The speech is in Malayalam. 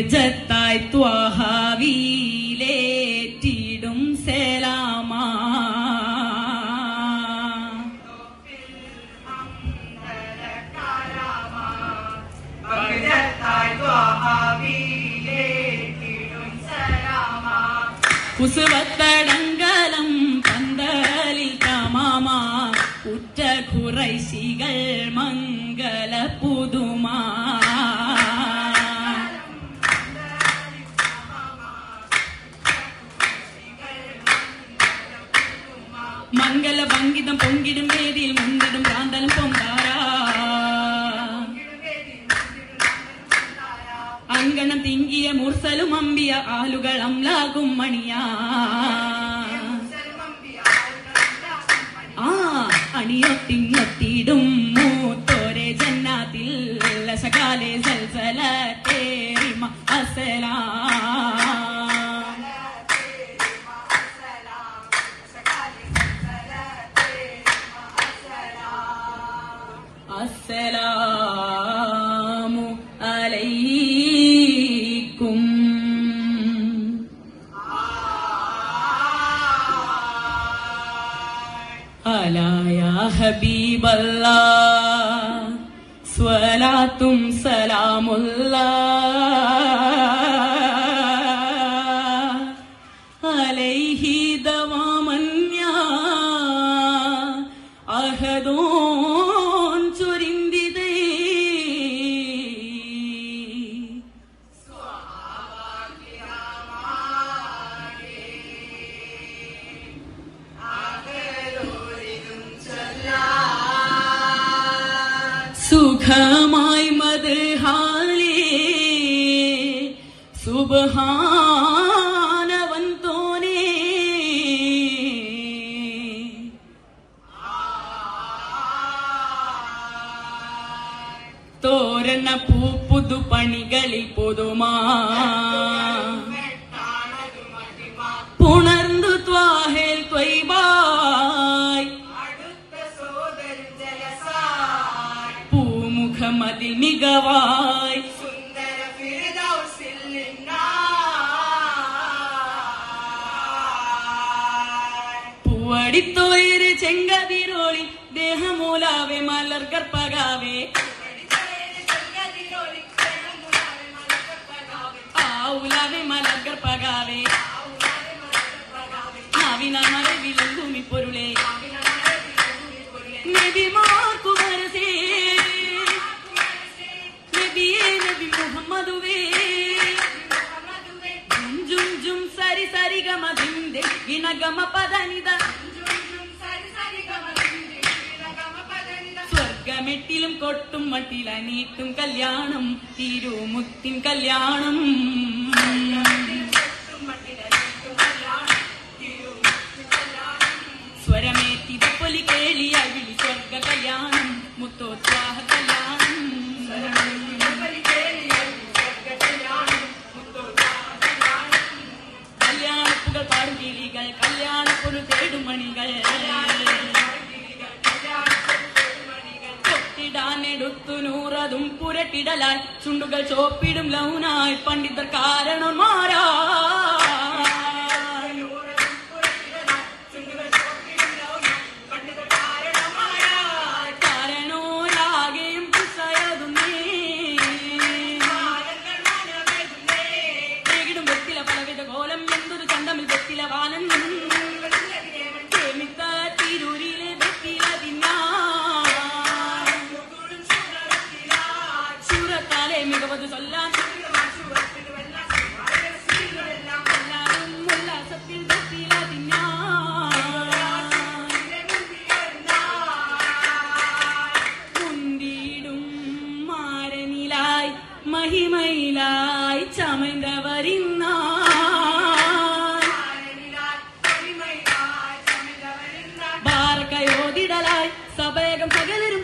ബഹജത്തായി ത്വഹാവിയിലേറ്റിടും സലാമാ കുസുവത്തടങ്കലം പന്തലിൽ തമാമാ ഉറ്റ ഖുറൈശികൾ മംഗല പുതുമാ മംഗല ഭംഗിതം പൊങ്കിടും വേദിയിൽ മുന്നിടും പ്രാന്തലും പൊങ്കാരാ അങ്കണം തിങ്കിയ മുർസലും അമ്പിയ ആലുകൾ അംലാകും മണിയാ അണിയൊട്ടിങ്ങൊത്തിടും മൂത്തോരെ ജന്നാത്തിൽ ലശകാലെ സൽസല തേറിമ അസലാ അസ്സലാമു അലൈക്കും. അലാ യാ ഹബീബല്ലാഹ് സ്വലാത്തും സലാമുല്ലാഹ് അലൈഹി ദവാമൻ യാ അഹദൂൻ ചുരിന്തിതേ സുഖമായി മദ്ഹാലേ സുബ്ഹാനവന്തോനേ തോരണ പൂപ്പുതു പണികളിൽ പുതുമാ പുണർന്നു ത്വാഹേൽ ത്വയ്ബായ് പൂമുഖമതിൽ മികവായി പൂവടിത്തോയര് ചെങ്കതിരോളി ദേഹമൂലാവെ മലർ ഗർപ്പകാവേ ആവുലാവെ മലർ ഗർപ്പകാവേ നാവിനാൽ മറവിലും ഭൂമി പൊരുളേ നബിമാർക്കു വരസേ നബിയേ നബി മുഹമ്മദുവേ ജും ജും സരി സരി ഗമ ധിന്ദെ ഗിന ഗമ പദനിദ സ്വർഗമെട്ടിലും കൊട്ടും മട്ടിലനീട്ടും കല്യാണം തിരുമുത്തിൻ കല്യാണം സ്വരമേറ്റിത പൊലി കേളിയായി വിളി സ്വർഗ കല്യാണം മുത്തോത്സാഹ കല്യാണം കല്യാണപ്പുകൾ പാടും കിളികൾ കല്യാണപ്പൊരു തേടും മണികൾ കൊട്ടിടാനെടുത്തു നൂറതും പുരട്ടിടലായി ചുണ്ടുകൾ ചോപ്പിടും ലൗനായി പണ്ഡിതർ കാരണന്മാരാ മികവത് ചൊല്ലാൻ ഉല്ലാസത്തിൽ മുന്തിടും മാരനിലായി മഹിമയിലായി ചമൈന്തവരിന്ന ബാർക്കയോതിടലായി സഭയകം സകലരും